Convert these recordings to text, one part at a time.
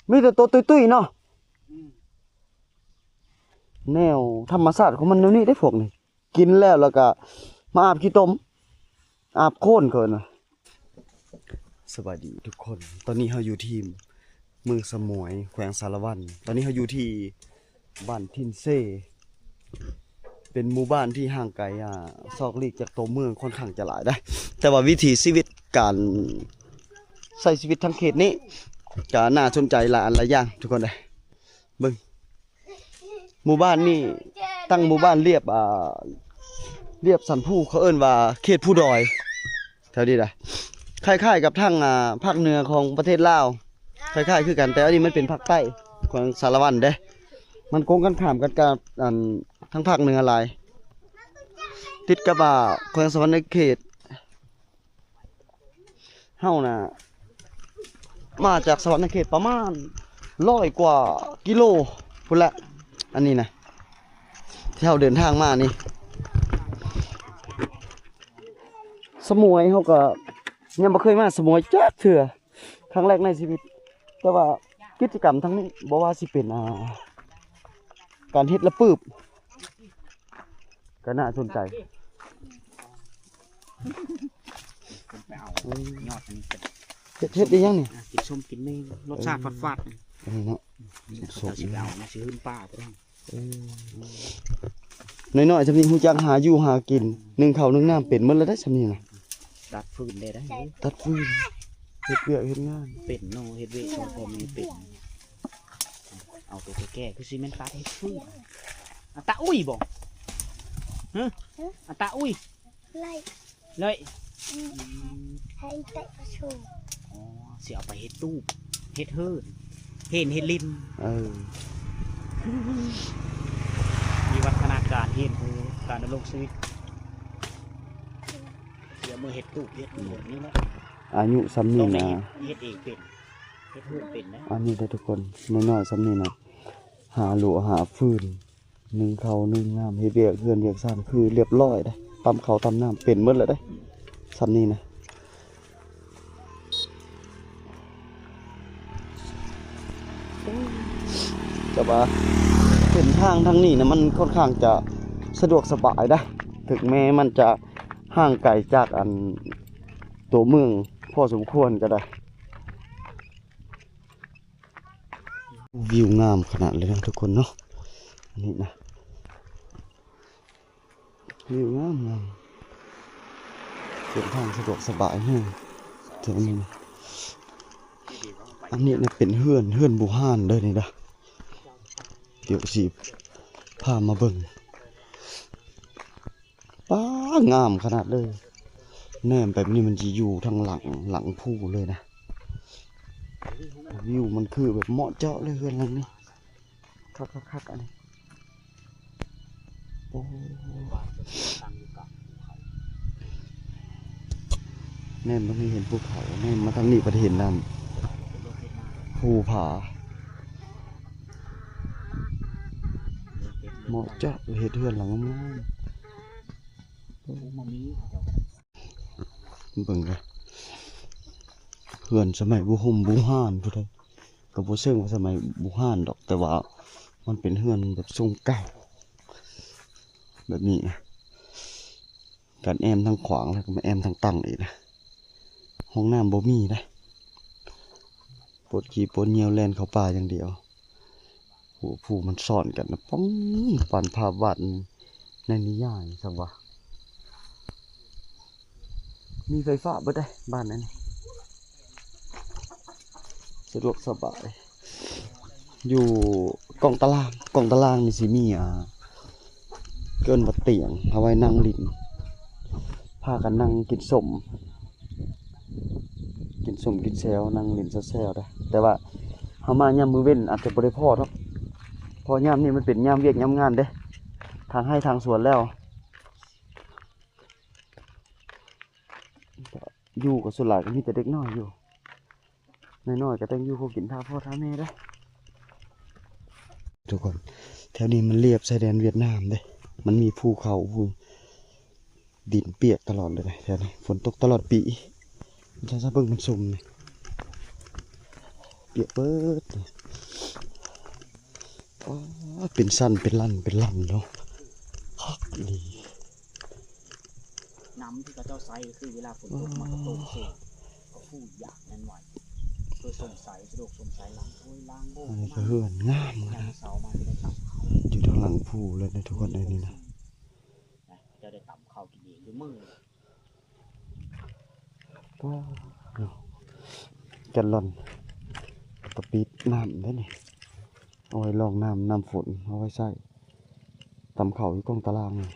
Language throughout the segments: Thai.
มีแต่ตัวตุ้ยๆเนาะแนวธรรมชาติของมันแนวนี้ได้พวกนี้กินแล้วก็มาอาบขี้ตมอาบโคลนเกินน่ะสวัสดีทุกคนตอนนี้เราอยู่ที่เมืองสมวยแขวงสารวันตอนนี้เราอยู่ที่บ้านทินเซ่เป็นหมู่บ้านที่ห่างไกลซอกลีกจากตัวเมืองค่อนข้างจะหลายได้แต่ว่าวิถีชีวิตการใช้ชีวิตทั้งเขตนี้ก็น่าสนใจหลายอย่างทุกคนเลยเบิ่งหมู่บ้านนี่ตั้งหมู่บ้านเรียบสันผู้เขาเอิ้นว่าเขตผู้ดอยแถวนี้แหละคล้ายๆกับทางภาคเหนือของประเทศลาวคล้ายๆคือกันแต่อันนี้มันเป็นภาคใต้ของสารวัตรเด้มันโกงกันข้ามกันกับทั้งภาคเหนือหลายติดกับแขวงสะวรรณเขตเฮาน่ะมาจากสะวรรณเขตประมาณ100 กว่ากิโลพุ่นละอันนี้นะที่เราเดินทางมานี่สมวยเขาก็ยังบ่เคยมาสมวยจักเทื่อครั้งแรกในชีวิตแต่ว่ากิจกรรมทั้งนี้บ่ว่าสิเป็นการเฮ็ดละปืบก็น่าสนใจยอดมันเป็น เฮ็ดได้ยังนี่ กินส้มกินเมงรสชาติฟาดเนาะ ๆเขาสิเอานะสิขึ้นป้าไปได้น้อยๆซำนี้ฮู้จักหาอยู่หากินนึ่งข้าวนึ่งน้ำเป็นหมดแล้วได้ซำนี้น่ะ ตัดฟืนได้ ตัดฟืนเฮ็ดเวียกเฮ็ดงาน เป็นเนาะเฮ็ดเวทของพ่อแม่เป็นเอาตัวแก่คือซีเมนต์ตัดเฮ็ดฟืนอะตาอุ้ยบ่ฮะอะตาอุ้ย ไล่ เลย ให้เตะประชู อ๋อสิเอาไปเฮ็ดตู้เฮ็ดเฮิร์นเฮ็ดลิ้น มีวัฒนาการเฮ็ดคือการดำรงชีวิตเสียมือเฮ็ดตู้เฮ็ดหมดนี่แหละ อายุซำ ต้ นี้ องได้ นะ เฮ็ดเองเป็นเฮ็ดเฮิร์นเป็นนะ อันนี้ได้ทุกคนน้อยๆซำนี้นะหาหลัวหาฟืนนึ่งข้าวนึ่งน้ำเฮ็ดเวียกเฮือนเวียกซ่านคือเรียบร้อยได้ตำข้าวตำน้ำเป็นหมดแล้วได้ซำนี้นะแต่ว่าเส้นทางทางนี้นะมันค่อนข้างจะสะดวกสบายได้ถึงแม้มันจะห่างไกลจากตัวเมืองพอสมควรก็ได้วิวงามขนาดเลยนะทุกคนเนาะอันนี้นะวิวงามเส้นทางสะดวกสบายเนี่ยถึงนี้นะอันนี้เนี่ยเป็นเฮือนบูฮานเลยนี่นะเดี๋ยวสิพามาเบิ่งป้างามขนาดเลยแนมแบบนี้มันจะอยู่ทางหลังผู้เลยนะวิวมันคือแบบเหมาะเจาะเลยเฮือนหลังนี้คักอันนี้โอ้แนมมันไม่เห็นภูเขาแนมมาทางนี้ประเทศนั่นภูผาเหมาะเจาะเฮ็ดเฮือนหลังงามเบิ่งเลยเฮือนสมัยบูฮานพุ่นเด้อก็บ่เชิงว่าสมัยบูฮานดอกแต่ว่ามันเป็นเฮือนแบบทรงเก่าแบบนี้นะการแอมทางขวางแล้วก็มาแอมทางตั้งอีกนะห้องน้ำบ่มีนะปวดขี้ปวดเหนียวแล่นเข้าป่าอย่างเดียวโหผู้มันซ่อนกันนะป้องปั่นภาพวาดในนิยายสักว่ามีไฟฟ้าบ่ได้บ้านนั้นสะดวกสบายอยู่กองตารางนี่สิมีเกินบ่เตียงเอาไว้นั่งลิ้นพากันนั่งกินส้มกินแซวนั่งลิ้นแซวได้แต่ว่าเฮามายามมื้อเว้นอาจจะบ่ได้พอหรอกเพอยามนี้มันเป็นยามเวียกยามงานเด้ทางให้ทางสวนแล้วอยู่กับส่วนหลายก็มีแต่เด็กน้อยอยู่น้อยๆก็ต้องอยู่พวกกินท่าพ่อท่าแม่ได้ทุกคนแถวนี้มันเรียบชายแดนเวียดนามเด้มันมีภูเขาดินเปียกตลอดเลยแถวนี้ฝนตกตลอดปีมันจะเบิ่งมันสุ่มนี่เปียกเบิด อ๋อเป็นสั้นเป็นลั่นเป็นลั่นเนาะคักดี น้ำที่เขาเจ้าใส่คือเวลาฝนตกมันก็ตกสูงก็ฟูอยากนั่นไหวเพื่อส่งสายสะดวกส่งสายล้างถ้วยล้างโบ้ อันนี้ก็เฮือนงาม ย่าง นะ เสามาที่ได้ต่ำเขา อยู่ทางหลังผู้เลยนะทุกคนเลยนี่นะ เจะได้ต่ำเขากินเองด้วยมือ ว้าวแกันหล่อนกระปิดน้ำได้นี่เอาไว้ลองน้ำฝนเอาไว้ใส่ตำเข่าอยู่กล้องตารางนี่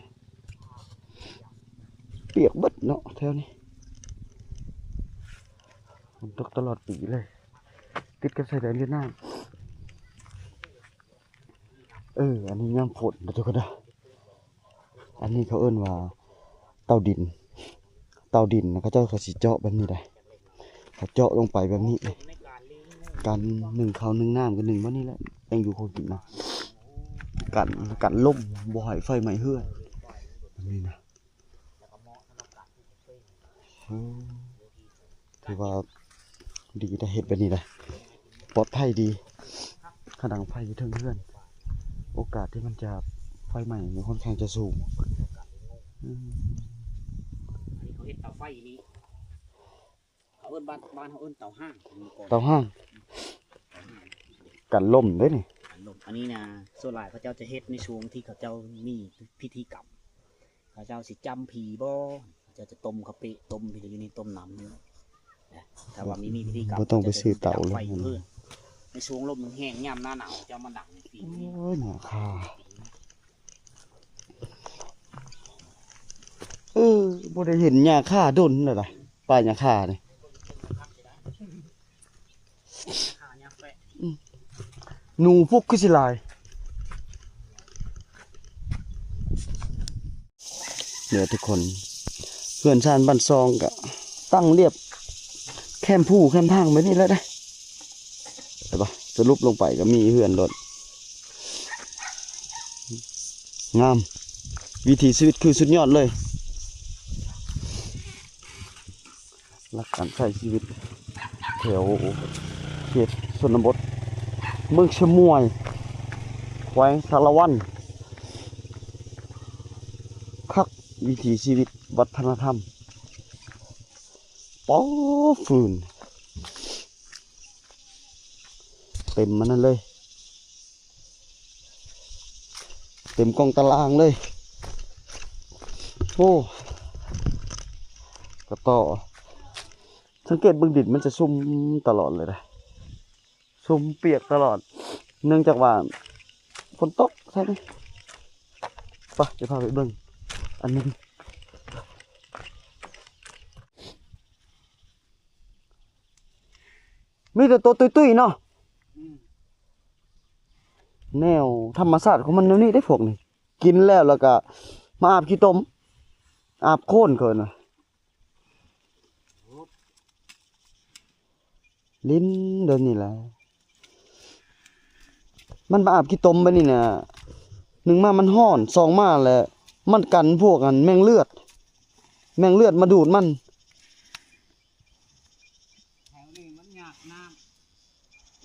เปียกเบิดเนาะแถวนี้ฝนตกตลอดปีเลยติดกับชายแดนเวียดนามอันนี้ย่ำฝนนะทุกคนนะอันนี้เขาเอิ้นว่าเตาดินนะเขาเจ้าเขาสิเจาะแบบนี้ได้เขาเจาะลงไปแบบนี้เลยการหนึ่งข้าวหนึ่งน้ำกันหนึ่งวันนี้แหละยังอยู่โคกินนะกันล่มบ่อยไฟไหม้เฮือนแบบนี้นะถือว่าดีแต่เห็ดแบบนี้เลยปลอดภัยดีขนาดไฟอยู่เทิงเฮือนโอกาสที่มันจะไฟไหม้มันค่อนข้างจะสูง เขาเห็ดเตาไฟนี้เขาเอิ้นบ้านเขาเอิ้นเตาห้าง เตาห้างกันล่มด้วยนี่ อันนี้นะส่วนหลายเขาเจ้าจะเฮ็ดในช่วงที่เขาเจ้ามีพิธีกรรมเขาเจ้าสิจำผีบ่เขาเจ้าจะต้มข้าวเปะต้มผีอยู่ในต้มน้ำนี่ถ้าว่ามีพิธีกรรม บ่ต้องไปซื้อเตาเลย ไฟอยู่เพิ่นในช่วงลมมันแห้งยามหน้าหนาวเจ้ามาดังในปี โอ้ นี้ ยหนาคาบ่ได้เห็นหญ้าค่าดนเลยล่ะป่าหญ้าค่านี่ ข้าเนี่ยแปะ หนูพวกคือสิหลายเดี๋ยวทุกคนเพื่อนชานบ้านซองก็ตั้งเรียบแคมผู้แคมทางไปนี่แล้วได้เห็นปะสรุปลงไปก็มีเพื่อนรถงามวิถีชีวิตคือสุดยอดเลยรักการใช้ชีวิตแถวเขตชนบทเมืองชะมวยแขวงสารวันคักวิถีชีวิตวัฒนธรรมป้อฟืนเต็มมันนั่นเลยเต็มกองตารางเลยโอ้กระต่อสังเกตเบื้องดินมันจะซุ่มตลอดเลยนะซุ่มเปียกตลอดเนื่องจากว่าฝนตกใช่ไหมไปจะพาไปเบิ่งอันนึงมีแต่ตัวตุ้ยๆเนาะแนวธรรมชาติของมันแนวนี้ได้พวกนี้กินแล้วก็มาอาบขี้ตมอาบโคลนเกินน่ะลิ้นเดินนี่แหละมันมาอาบขี้ตมไปนี่น่ะหนึ่งมามันห้อนสองมาแหละมันกันพวกกันแมงเลือดมาดูดมัน แถวนี้มันยากน้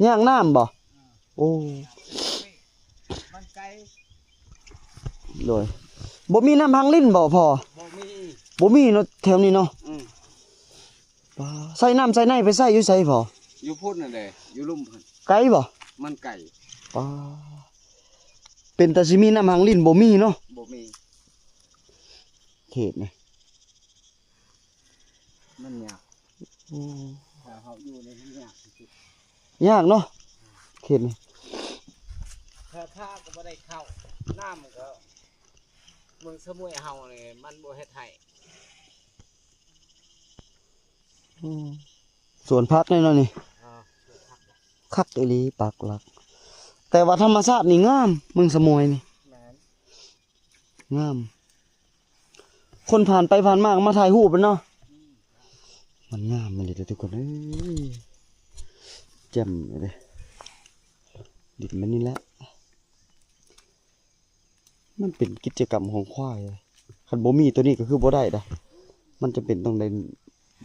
ย่างน้ำบ่โอ้ ำมันไกล โดยบ่มีน้ำพังลิ้นบ่พอ บ่มี เนาะแถวนี้เนาะว้าใส่น้ำใส่ในไปใส่อยู่ไสพอ อยู่พุ่นนั่นแหละอยู่ลุ่มพุ่น ไกลบ่ มันไก่ ว้าเป็นแต่สิมีน้ำพังลิ้นบ่มีเนาะ บ่มี เขตนี่ มันยากถ้าเขาอยู่ในมันยากที่สุด ยากเนาะเขตนี่ ถ้าก็บ่ได้เข้าน้ำมันก็เมืองสมุยเฮานี่มันบ่เฮ็ดให้ สวนพักนี่เนาะนี่คักอีหลีปักหลัก แต่ว่าธรรมชาตินี่งามเมืองสมวยนี่ แม่น งาม คนผ่านไปผ่านมาก็มาถ่ายรูปกันเนาะมันงามมันเลยทุกคนเอ้ยแจ่มเลยดินมันนี่แหละ มันเป็นกิจกรรมของควายอะคันบ่มีตัวนี้ก็คือบ่ได้ดะมันจะเป็นต้องไ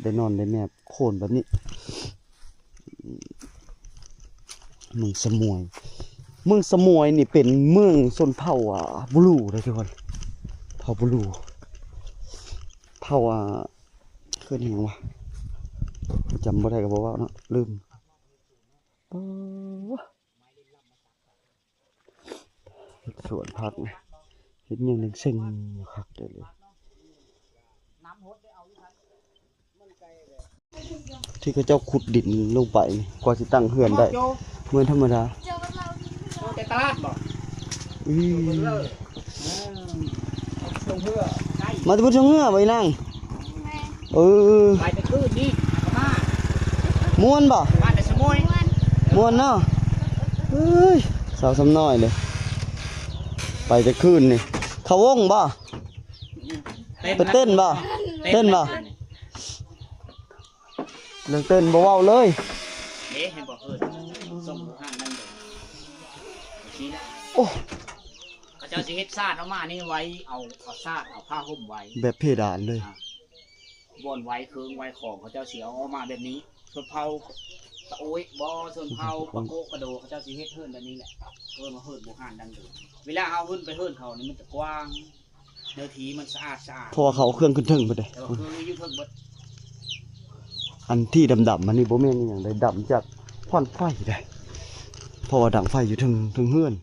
ด้นอนได้แนบโค่นแบบนี้มึงสมวย เมืองสมวยนี่เป็นเมืองชนเผ่าบลูเลยทุกคนเผ่าบลูเผ่าคือหยังวะจำบ่ได้ก็บ่ว่าเนาะลืมเฮ็ดสวนผักนี่เฮ็ดหยังนึงเซ็งคักได้เลยที่เขาเจ้าขุดดินลงไปนี่กว่าสิตั้งเฮือนได้เหมือนธรรมดา แต่ตลาดบ่ อืม ลงเพื่อ มาที่พุทธเงือไว้นั่งเออ ไปแต่คืนนี่มา ม่วนบ่ บ้านแต่สมุย ม่วนเนาะเอ้ยสาวสำน้อยเลยไปจะคืนนี่เขาวงบ่ไปเต้นบ่เต้นบ่เรื่องเต้นบ่เว้าเลย เด้เห็นบ่ส่งห้างนั่นเด้ชี้นะ โอ้ เขาเจ้าสิเฮ็ดซาดเอามานี่ไว้เอาซาดเอาผ้าห่มไว้ แบบเพดานเลย บ่อนไว้เครื่องไว้ของเขาเจ้าสิเอาออกมาแบบนี้ส่วนเผาตะโอ้ยบ่ส่วนเผาปะโกกระโดเขาเจ้าสิเฮ็ดเฮิรนแบบนี้แหละเฮิรนมาเฮิรนบ่ห่านดังเดิมเวลาเฮาเฮิรนไปเฮิรนเขานี่มันจะกว้างเนื้อที่มันสะอาด เพราะว่าเขาเอาเครื่องขึ้นเทิงไปเลย แต่ว่าเครื่องอยู่เทิงเบิด อันที่ดำๆมันนี่บ่แม่นอหย่างใดดำจากควันไฟได้เพราะว่าดังไฟอยู่ถึงเฮือน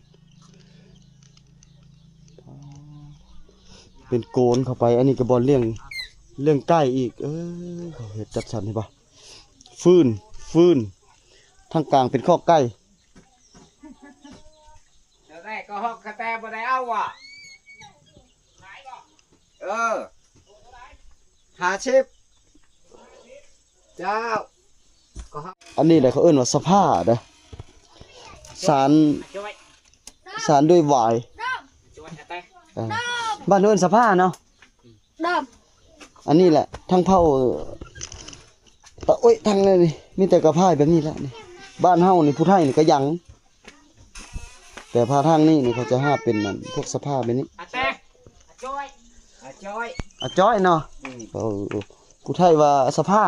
เป็นโกนเข้าไปอันนี้ก็บ่เรื่องใกล้อีกเขาเฮ็ดจัดสรรให้บ่ฟืนทางกลางเป็นข้อใกล้ แล้วแรกก็ฮอกกระแตบ่ได้เอาว่ะ50เจ้าก็ฮอก อันนี้แหละเขาเอิ้นว่าสภาเด้อสาร ช่วย สารด้วยหวาย ช่วยแต่ บ้านเอิ้นสภาเนาะ ด อันนี้แหละทั้งเผาตะโอ้ยทั้งเลยนี่มีแต่กระพายแบบนี้แหละนี่บ้านเฮานี่ผู้ไทยนี่ก็ยังแต่พาทางนี้นี่เขาจะหาเป็นนั่นพวกสภาแบบนี้ แต่ช่วย จ้อย จ้อยเนาะผู้ไทยว่าสภา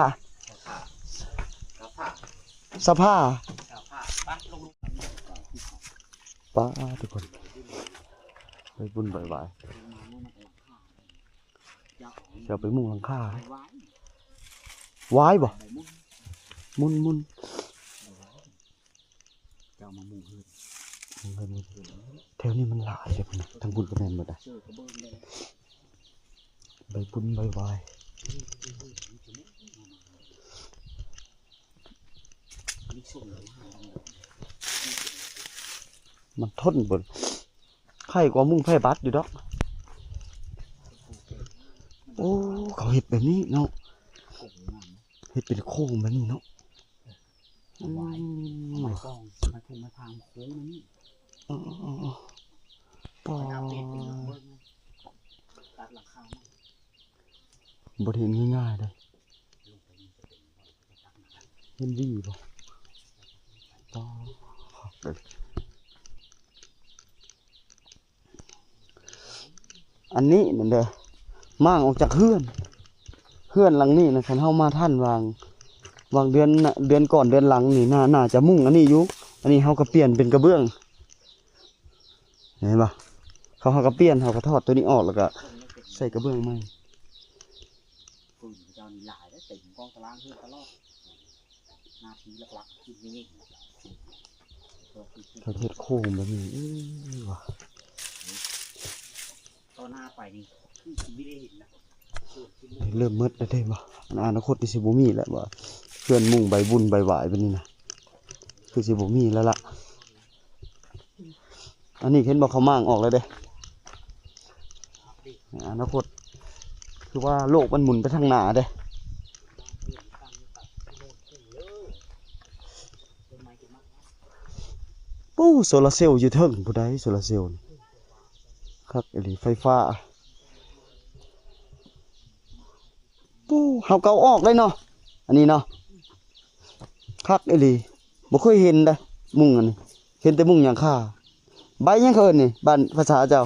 กับผ้า สภา ปักลง ป้าทุกคนไปบุญบ่อยๆจะไปมุ่งหลังคาว้ายบ่มุน เจ้ามามุ่งเฮือน แถวนี้มันหลายเลยพุ่นน่ะทั้งบุญกับแม่นหมดอ่ะ เชื่อกระเบื้องเลย ไปบุญบ่อยๆ นี่ส่งเลย มันทนบนไข่กว่ามุ่งไผ่บัดอยู่ดอกโอ้เขาเห็ดแบบนี้เนาะเห็ดเป็นโค้งแบบนี้เนาะ ไม้กองไม้พุ่งไม้พางโค้งนี่ ปอ น้ำเป็ดเป็นเบิ้งตัดราคา บทเห็นง่ายๆเลยเห็นดีป่ะปออันนี้นั่นเด้อมั่างออกจากเฮือนหลังนี้นะคันเฮามาท่านวางเดือนน่ะเดือนก่อนเดือนหลังนี่น่าจะมุ่งอันนี้อยู่อันนี้เฮาก็เปลี่ยนเป็นกระเบื้องเห็นป่ะเขาก็เปลี่ยนเขาก็ทอดตัวนี้ออกแล้วก็ใส่กระเบื้องใหม่ ฝืนเจ้านี่หลายแล้วติ่งกองตารางเฮือนตลอดหน้าที่หลักๆคือนี่ เขาเฮ็ดโค้งแบบนี้ว่ะ ต่อหน้าไปนี่คือไม่ได้เห็นนะ เริ่มมืดแล้วเด้บ่อนาคตนี่สิบ่มีแล้วว่าเพื่อนมุ่งใบบุญใบหวายแบบนี้นะคือสิบ่มีแล้วล่ะอันนี้เห็นบ่เขามั่างออกแล้วเด้อนาคตคือว่าโลกมันหมุนไปทางหน้าเด้ปู้โซลาร์เซลล์อยู่เทิงผู้ใดโซลาร์เซลล์นี่ครับไอ้ไฟฟ้าปู้เฮาเกาออกเลยเนาะอันนี้เนาะคักไอ้ลีบ่เคยเห็นเด้มุงอันนี้เห็นแต่มุงหยังค่าใบหยังเขาเอิ้นนี่บ้านภาษาเจ้า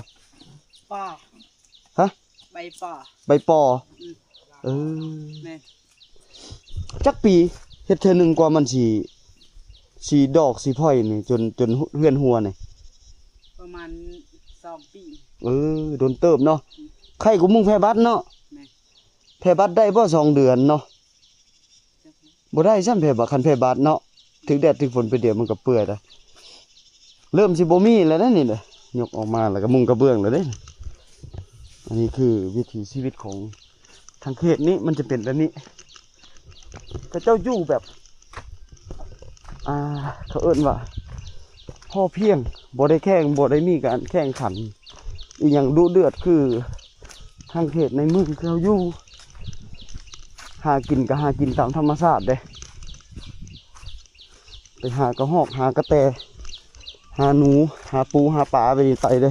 ป่า ฮะ ใบป่า ใบปอเออ แม่น จักปีเฮ็ดเทื่อหนึงกว่ามันสิดอกสิพ่อยนี่จนเฮือนหัวนี่ มาณ2 ปี โดนเติบเนาะไข้กูมุ่งแพ้บัดเนาะ แม่ แพ้บัดได้บ่2 เดือนเนาะบ่ได้ซ้ำแพ้บัดคันแพ้บัดเนาะถึงแดดถึงฝนไปเดี๋ยวมันก็เปื่อยแล้วเริ่มสิบ่มีแล้วนะนี่เด้อยกออกมาแล้วก็มุงกระเบื้องแล้วเด้อันนี้คือวิถีชีวิตของทางเขตนี้มันจะเป็นแบบนี้ก็เจ้าอยู่แบบเขาเอิ้นว่าพ่อเพียงบ่ได้แข่งบ่ได้มีการแข่งขันอีหยังดุเดือดคือทางเขตในเมืองเขาอยู่หากินก็หากินตามธรรมชาติเด้ไปหากระหอกหากระแตหาหนูหาปูหาปลาไปไตเด้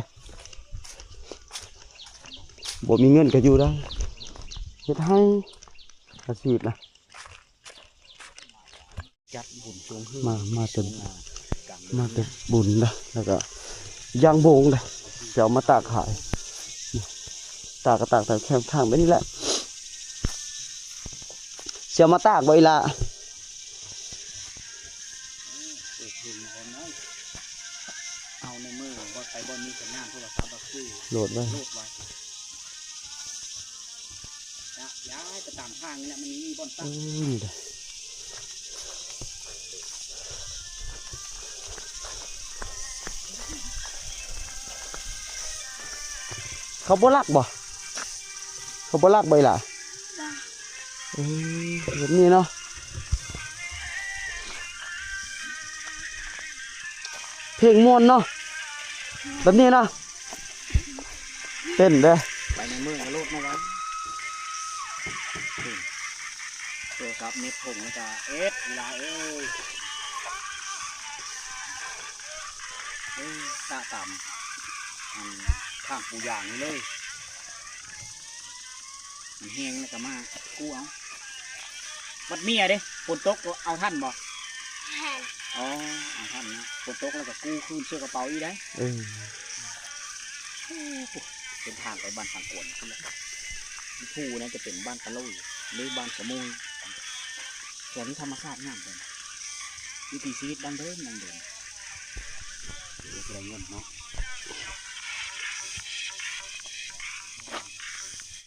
บ่มีเงินก็อยู่ได้เฮ็ดให้อาชีพนะ จัดบุญช่วงฮื้อ มาเต็ม ช่วงกลางเดือน มาเต็มบุญนะแล้วก็ย่างโบงเลยจะเอามาตากขายนี่ตากก็ตากแต่แค่ข้างไปนี่แหละเสียมาตากไว้ละ เปิดเพลงคนน้อยเอาในมือว่าไปบนมีสัญญาณโทรศัพท์ก็คือ โหลดไว้ โลดไว้ย้ายไปตามทางนี่แหละมันมีบอนตั้ง นี่เด้อเขาบ่รักบ่เขาบ่รักใบล่ะแบบนี้เนาะเพลงม่วนเนาะแบบนี้เนาะเต้นเด้อ ไปในเมืองก็โลดมาไว้โทรศัพท์เน็ตผงแล้วก็เอสเวลาตาต่ำข้างปูอย่างนี่เลยมันแห้งแล้วก็มากู้เอาวัดเมียเด้ฝนตกเอาท่านบ่ แห่ง อ๋อเอาท่านนะฝนตกแล้วก็กู้คืนเสื้อกระเป๋าอีได้ เป็นทางไปบ้านทางกวนขึ้นแล้วผู้นั้นจะเป็นบ้านตะลุยหรือบ้านสมุยแต่นี่ธรรมชาติงามเลยวิถีชีวิตดั้งเดิมเดี๋ยวจะได้เงินเนาะ